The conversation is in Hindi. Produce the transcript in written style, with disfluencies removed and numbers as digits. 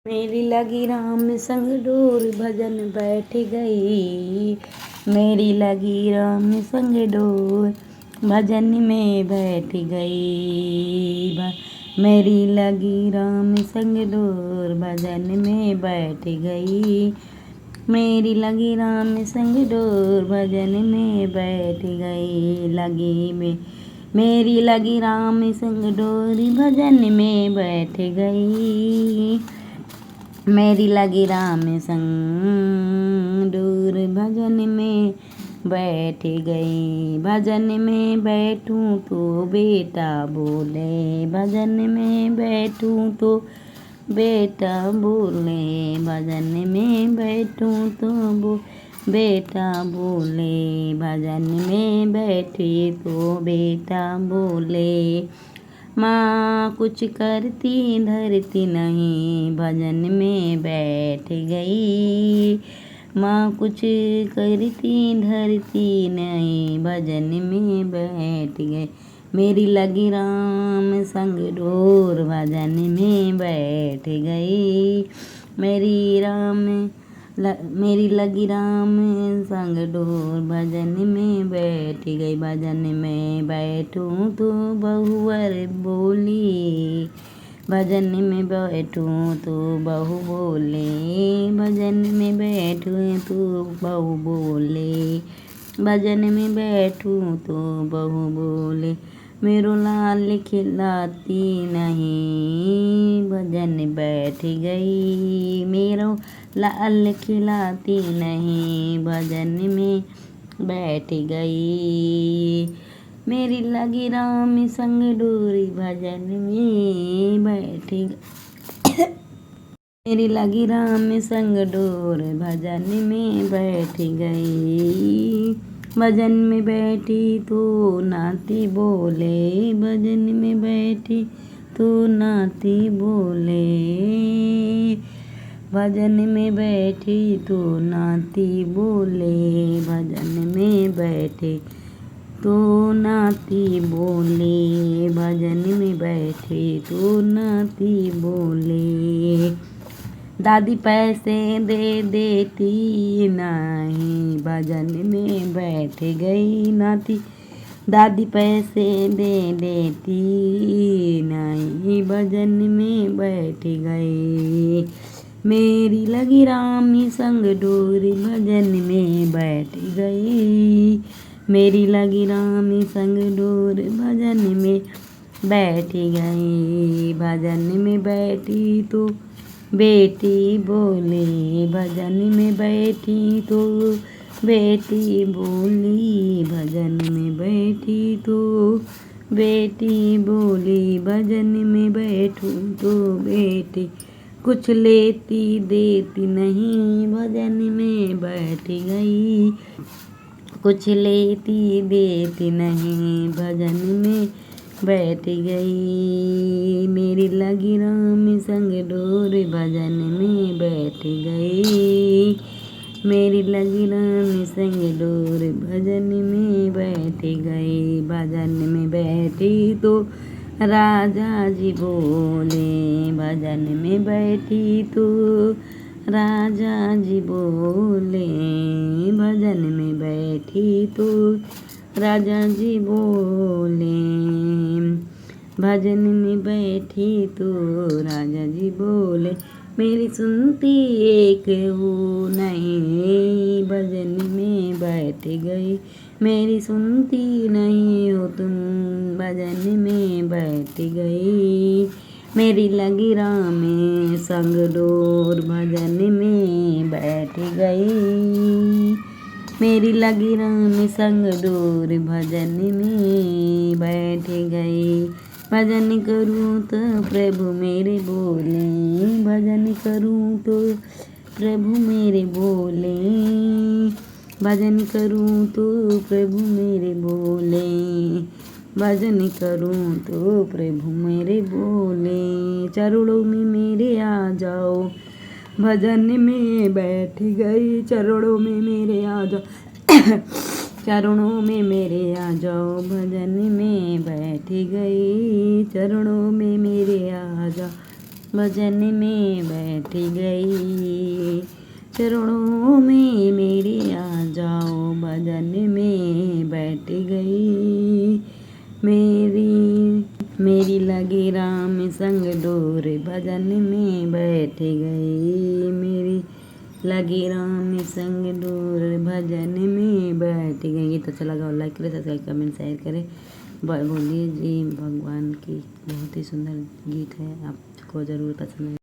मेरी लगी राम संग डोर भजन बैठ गई। मेरी लगी राम संग डोर भजन में बैठ गई। मेरी लगी राम संग डोर भजन में बैठ गई। मेरी लगी राम संग डोर भजन में बैठ गई। मेरी लगी राम संग डोरी भजन में बैठ गई। मेरी लगी राम संग डोर भजन में बैठ गई। भजन में बैठूं तो बेटा बोले, भजन में बैठूं तो बेटा बोले, भजन में बैठूं तो बेटा बोले, भजन में बैठे तो बेटा बोले। माँ कुछ करती धरती नहीं भजन में बैठ गई। माँ कुछ करती धरती नहीं भजन में बैठ गई। मेरी लगी राम संग डोर भजन में बैठ गई। मेरी लगी राम संग डोर भजन में बैठ गई। भजन में बैठूं तो बहुवर बोली, भजन में बैठूं तो बहु बोले, भजन में बैठूं तो बहु बोले, भजन में बैठूं तो बहु बोले। मेरो लाल खिलाती नहीं भजन बैठ गई। मेरो लाल खिलाती नहीं भजन में बैठ गई। मेरी लगी राम संग डोरी भजन में बैठ गई। मेरी लगी राम संग डोर भजन में बैठ गई। भजन में बैठी तो नाती बोले, भजन में बैठी तो नाती बोले, भजन में बैठी तो नाती बोले, भजन में बैठे तो नाती बोले, भजन में बैठे तो नाती बोले। दादी पैसे दे देती नहीं भजन में बैठ गई नाती। दादी पैसे दे देती नहीं भजन में बैठ गई। मेरी लगी राम संग डोरी भजन में बैठ गई। मेरी लगी राम संग डोर भजन में बैठ गई। भजन में बैठी तो बेटी बोली, भजन में बैठी तो बेटी बोली, भजन में बैठी तो बेटी बोली, भजन में बैठूं तो बेटी कुछ लेती देती नहीं भजन में बैठ गई। कुछ लेती देती नहीं भजन में बैठ गई। मेरी लगी राम संग डोर भजन में बैठ गई। मेरी लगी राम संग डोर भजन में बैठ गई। भजन में बैठी तो राजा जी बोले, भजन में बैठी तो राजा जी बोले, भजन में बैठी तो राजा जी बोले, भजन में बैठी तो राजा जी बोले। मेरी सुनती एक वो नहीं भजन में बैठ गई। मेरी सुनती नहीं हो तुम भजन में बैठ गई। मेरी लगी राम संग डोर भजन में बैठ गई। मेरी लगी राम संग डोर भजन में बैठ गई। भजन करूं तो प्रभु मेरे बोले, भजन करूं तो प्रभु मेरे बोले, भजन करूं तो प्रभु मेरे बोले, भजन करूं तो प्रभु मेरे बोले। चरणों में मेरे आ जाओ भजन में बैठ गई। चरणों में मेरे आ जाओ चरणों में मेरे आ जाओ भजन में बैठ गई। चरणों में मेरे आ जाओ भजन में बैठ गई, चरणों में मेरे आ जाओ, भजन में बैठ गई। मेरी लगी राम संग डोर, भजन में बैठ गई। मेरी लगी राम संग डोर, भजन में बैठ गई। गीत अच्छा लगा और लाइक करें, सब्सक्राइब कमेंट शेयर करें। बोलिए जी भगवान की बहुत ही सुंदर गीत है, आपको ज़रूर पसंद है।